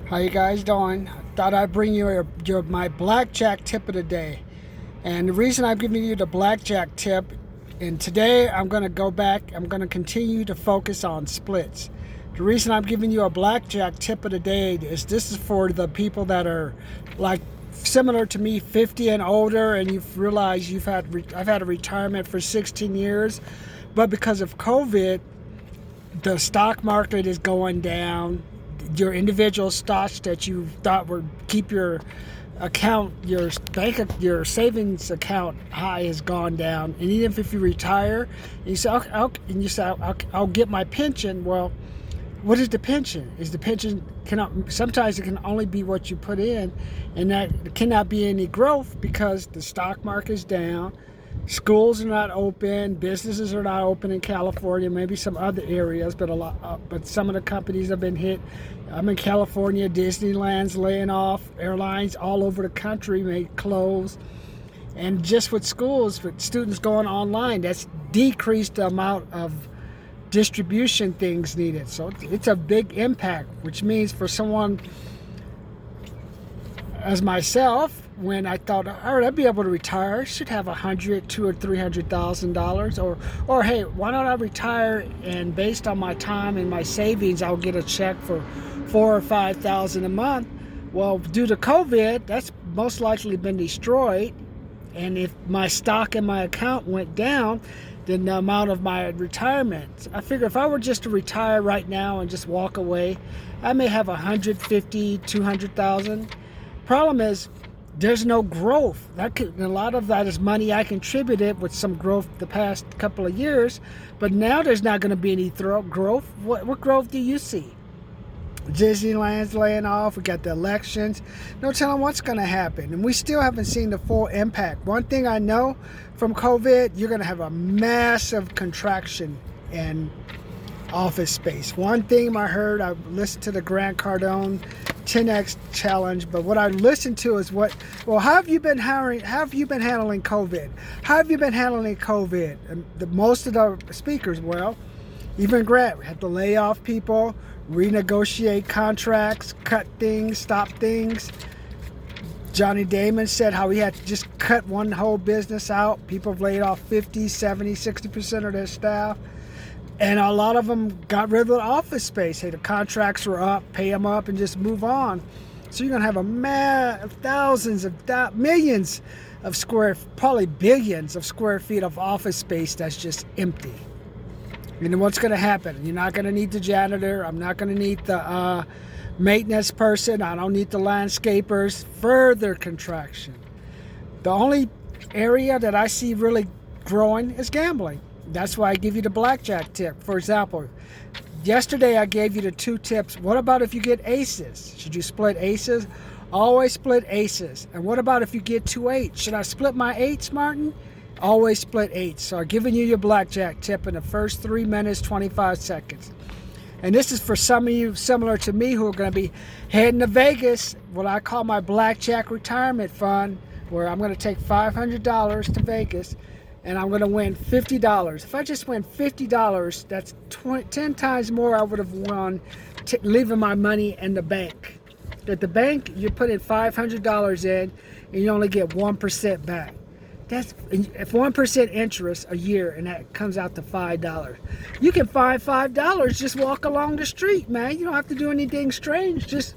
How you guys doing? Thought I'd bring you my blackjack tip of the day. And the reason I'm giving you the blackjack tip, and today I'm going to go back, I'm going to continue to focus on splits. The reason I'm giving you a blackjack tip of the day is this is for the people that are like similar to me, 50 and older, and you've realized I've had a retirement for 16 years, but because of COVID, the stock market is going down. Your individual stocks that you thought would keep your account, your savings account high has gone down. And even if you retire, and you say, I'll get my pension. Well, what is the pension? Is the pension sometimes it can only be what you put in, and that cannot be any growth because the stock market is down. Schools are not open, businesses are not open in California, maybe some other areas, but some of the companies have been hit. I'm in California, Disneyland's laying off, airlines all over the country may close. And just with schools, with students going online, that's decreased the amount of distribution things needed. So it's a big impact, which means for someone as myself, when I thought, all right, I'd be able to retire, I should have $100,000, $200,000 or $300,000, or hey, why don't I retire and based on my time and my savings, I'll get a check for $4,000 or $5,000 a month. Well, due to COVID, that's most likely been destroyed, and if my stock in my account went down, then the amount of my retirement, I figure if I were just to retire right now and just walk away, I may have $150,000, $200,000. Problem is, there's no growth. A lot of that is money I contributed with some growth the past couple of years, but now there's not going to be any growth. What growth do you see? Disneyland's laying off. We got the elections. No telling what's going to happen, and we still haven't seen the full impact. One thing I know from COVID, you're going to have a massive contraction in office space. One thing I heard, I listened to the Grant Cardone 10X challenge, but what I listened to is how have you been handling COVID? How have you been handling COVID? And most of the speakers, even Grant had to lay off people, renegotiate contracts, cut things, stop things. Johnny Damon said how he had to just cut one whole business out. People have laid off 50, 70, 60% of their staff. And a lot of them got rid of the office space. Hey, the contracts were up, pay them up, and just move on. So you're going to have millions of probably billions of square feet of office space that's just empty. And then what's going to happen? You're not going to need the janitor. I'm not going to need the maintenance person. I don't need the landscapers. Further contraction. The only area that I see really growing is gambling. That's why I give you the blackjack tip. For example, yesterday I gave you the 2 tips. What about if you get aces? Should you split aces? Always split aces. And what about if you get 2 8s? Should I split my 8s, Martin? Always split 8s. So I'm giving you your blackjack tip in the first 3 minutes, 25 seconds. And this is for some of you similar to me who are going to be heading to Vegas, what I call my blackjack retirement fund, where I'm going to take $500 to Vegas. And I'm going to win $50. If I just win $50, that's 10 times more I would have won leaving my money in the bank. At the bank, you put in $500 in, and you only get 1% back. That's if 1% interest a year, and that comes out to $5. You can find $5 just walk along the street, man. You don't have to do anything strange. Just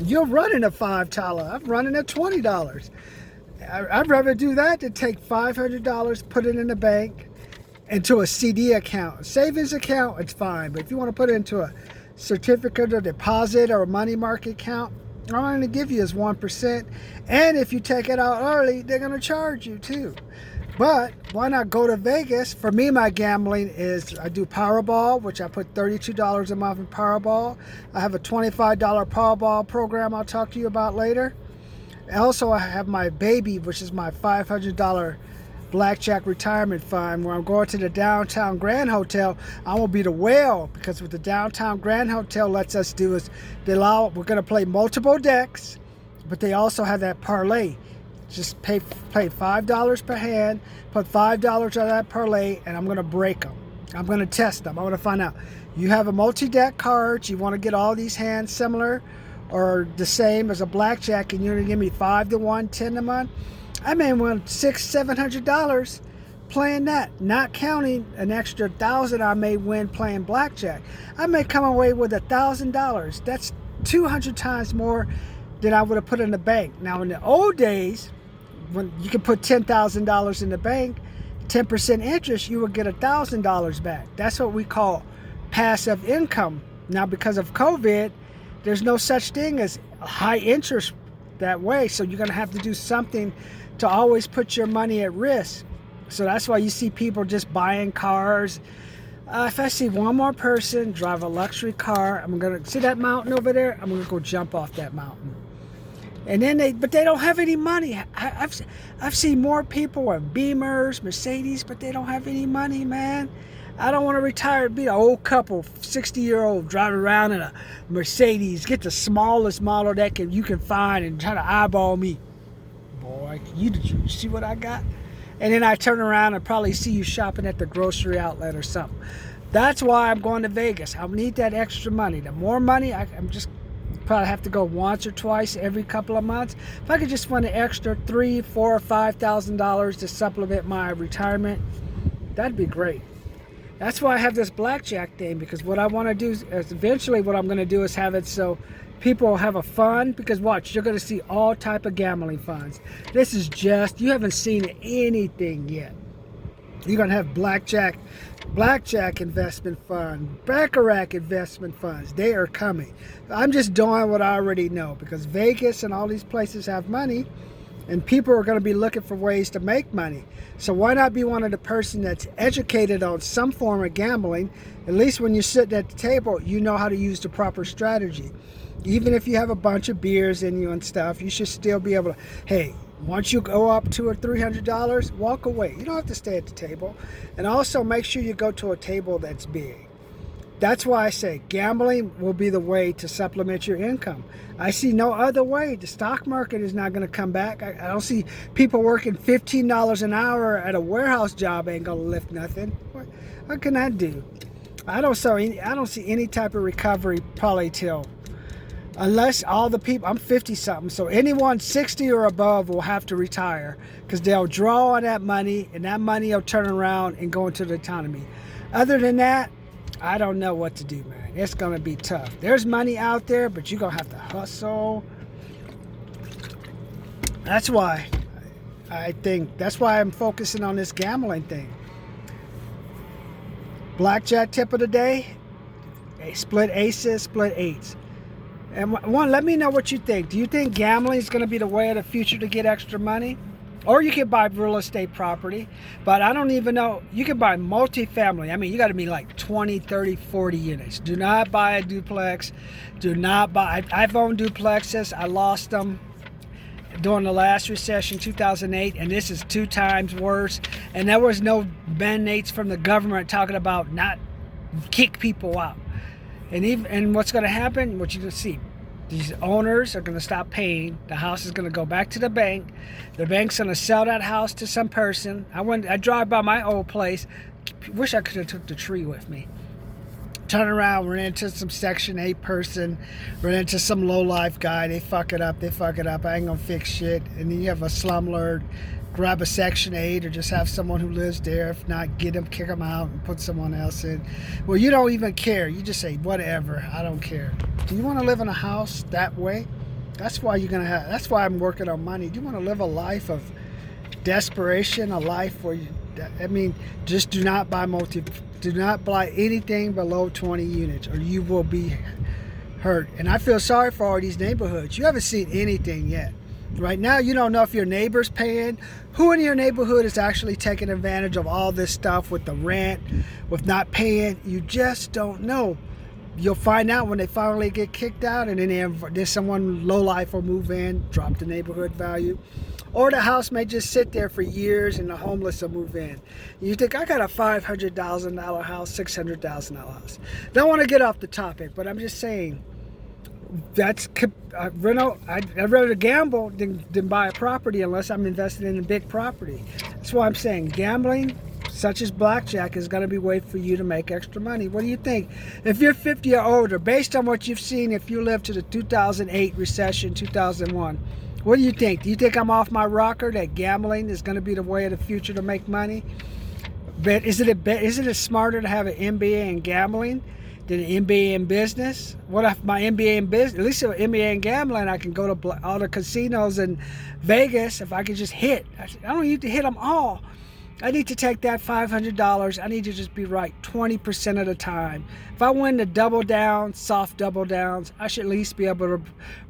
you're running a $5. I'm running at $20. I'd rather do that than take $500, put it in the bank, into a CD account. A savings account, it's fine. But if you want to put it into a certificate of deposit or a money market account, all I'm going to give you is 1%. And if you take it out early, they're going to charge you too. But why not go to Vegas? For me, my gambling is I do Powerball, which I put $32 a month in Powerball. I have a $25 Powerball program I'll talk to you about later. Also, I have my baby, which is my $500 blackjack retirement fund, where I'm going to the Downtown Grand Hotel. I will be the whale, because what the Downtown Grand Hotel lets us do is we're going to play multiple decks, but they also have that parlay. Just pay $5 per hand, put $5 on that parlay, and I'm going to break them. I'm going to test them. I want to find out. You have a multi-deck card. You want to get all these hands similar or the same as a blackjack, and you're going to give me 5 to 1, 10 to 1. I may win $600-700 playing that, not counting an extra $1,000 I may win playing blackjack. I may come away with $1,000. That's 200 times more than I would have put in the bank. Now, in the old days, when you could put $10,000 in the bank, 10% interest, you would get $1,000 back. That's what we call passive income. Now, because of COVID, there's no such thing as high interest that way. So you're going to have to do something to always put your money at risk. So that's why you see people just buying cars. If I see one more person drive a luxury car, I'm going to see that mountain over there. I'm going to go jump off that mountain. And then but they don't have any money. I've seen more people with Beamers, Mercedes, but they don't have any money, man. I don't want to retire and be an old couple, 60-year-old, driving around in a Mercedes, get the smallest model that you can find and try to eyeball me. Boy, did you see what I got? And then I turn around and probably see you shopping at the grocery outlet or something. That's why I'm going to Vegas. I need that extra money. The more money, I'm just probably have to go once or twice every couple of months. If I could just win an extra $3,000, $4,000, or $5,000 to supplement my retirement, that'd be great. That's why I have this blackjack thing, because what I want to do is eventually what I'm going to do is have it so people have a fund, because watch, you're going to see all type of gambling funds. This is just, you haven't seen anything yet. You're going to have blackjack investment fund, baccarat investment funds. They are coming. I'm just doing what I already know, because Vegas and all these places have money, and people are going to be looking for ways to make money. So why not be one of the person that's educated on some form of gambling? At least when you're sitting at the table, you know how to use the proper strategy. Even if you have a bunch of beers in you and stuff, you should still be able to, hey, once you go up $200 or $300, walk away. You don't have to stay at the table. And also make sure you go to a table that's big. That's why I say gambling will be the way to supplement your income. I see no other way. The stock market is not going to come back. I don't see people working $15 an hour at a warehouse job ain't going to lift nothing. What can that do? I don't see any type of recovery probably till, unless all the people, I'm 50 something, so anyone 60 or above will have to retire, because they'll draw on that money, and that money will turn around and go into the economy. Other than that, I don't know what to do, man. It's going to be tough. There's money out there, but you're going to have to hustle. That's why I'm focusing on this gambling thing. Blackjack tip of the day, split aces, split eights. And one, let me know what you think. Do you think gambling is going to be the way of the future to get extra money? Or you can buy real estate property, but I don't even know. You can buy multifamily. I mean, you got to be like 20, 30, 40 units. Do not buy a duplex. Do not buy. I've owned duplexes. I lost them during the last recession, 2008, and this is 2 times worse. And there was no mandates from the government talking about not kick people out. And what's going to happen, what you're going to see, these owners are going to stop paying. The house is going to go back to the bank. The bank's going to sell that house to some person. I drive by my old place. Wish I could have took the tree with me. Turn around, run into some Section 8 person, run into some low-life guy. They fuck it up. I ain't going to fix shit. And then you have a slumlord. Grab a Section 8 or just have someone who lives there. If not, kick them out and put someone else in. Well, you don't even care. You just say, whatever, I don't care. Do you want to live in a house that way? That's why that's why I'm working on money. Do you want to live a life of desperation, a life where just do not buy anything below 20 units or you will be hurt. And I feel sorry for all these neighborhoods. You haven't seen anything yet. Right now, you don't know if your neighbor's paying. Who in your neighborhood is actually taking advantage of all this stuff with the rent, with not paying? You just don't know. You'll find out when they finally get kicked out, and then there's someone low-life will move in, drop the neighborhood value. Or the house may just sit there for years and the homeless will move in. You think, I got a $500,000 house, $600,000 house. Don't want to get off the topic, but I'm just saying, I'd rather gamble than buy a property unless I'm invested in a big property. That's why I'm saying gambling, such as blackjack, is going to be a way for you to make extra money. What do you think? If you're 50 or older, based on what you've seen, if you lived to the 2008 recession, 2001, what do you think? Do you think I'm off my rocker that gambling is going to be the way of the future to make money? But isn't it smarter to have an MBA in gambling than an MBA in business? What if my MBA in business, at least an MBA in gambling, I can go to all the casinos in Vegas if I could just hit. I don't need to hit them all. I need to take that $500. I need to just be right 20% of the time. If I win the double down, soft double downs, I should at least be able to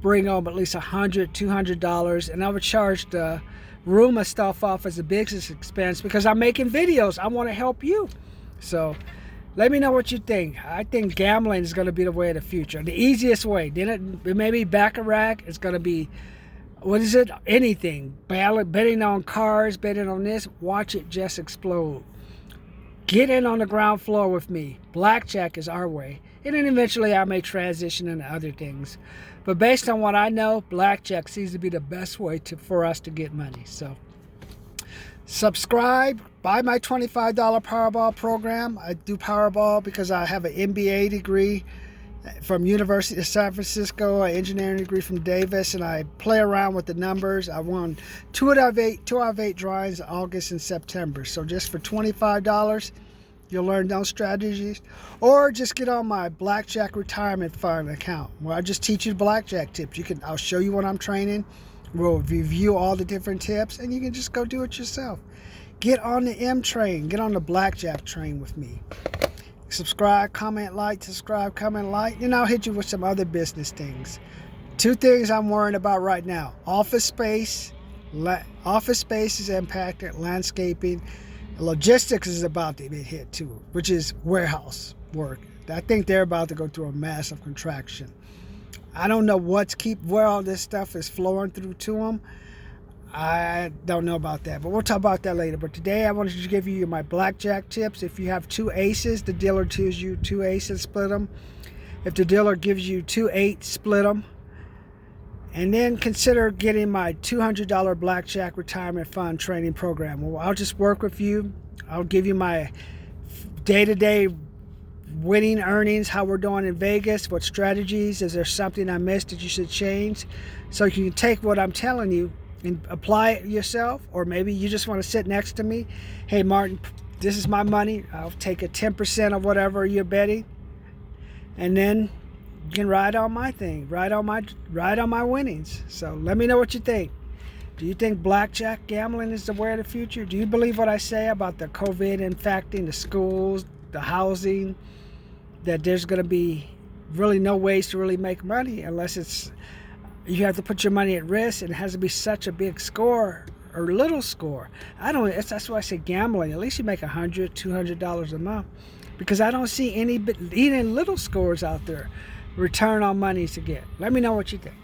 bring home at least $100, $200, and I would charge the room of stuff off as a business expense because I'm making videos. I want to help you. So let me know what you think. I think gambling is going to be the way of the future. The easiest way. Then it may be baccarat. It's going to be, what is it? Anything. Betting on cars, betting on this. Watch it just explode. Get in on the ground floor with me. Blackjack is our way. And then eventually I may transition into other things. But based on what I know, blackjack seems to be the best way for us to get money. So subscribe. Buy my $25 Powerball program. I do Powerball because I have an MBA degree from University of San Francisco, an engineering degree from Davis, and I play around with the numbers. I won 2 out of 8 drawings in August and September. So just for $25, you'll learn those strategies. Or just get on my Blackjack Retirement Fund account where I just teach you blackjack tips. I'll show you what I'm training. We'll review all the different tips, and you can just go do it yourself. Get on the M train. Get on the blackjack train with me. Subscribe, comment, like, subscribe, comment, like, and I'll hit you with some other business things. 2 things I'm worrying about right now. Office space is impacted, landscaping. Logistics is about to be hit too, which is warehouse work. I think they're about to go through a massive contraction. I don't know where all this stuff is flowing through to them. I don't know about that, but we'll talk about that later. But today I wanted to give you my blackjack tips. If you have 2 aces, the dealer gives you 2 aces, split them. If the dealer gives you 2 8s, split them. And then consider getting my $200 Blackjack Retirement Fund training program. Well, I'll just work with you. I'll give you my day-to-day winning earnings, how we're doing in Vegas, what strategies, is there something I missed that you should change? So you can take what I'm telling you and apply it yourself, or maybe you just want to sit next to me. Hey, Martin, this is my money. I'll take a 10% of whatever you're betting, and then you can ride on my thing, ride on my winnings. So let me know what you think. Do you think blackjack gambling is the way of the future? Do you believe what I say about the COVID infecting the schools, the housing, that there's going to be really no ways to really make money unless you have to put your money at risk, and it has to be such a big score or little score? That's why I say gambling. At least you make $100, $200 a month, because I don't see any even little scores out there return on money to get. Let me know what you think.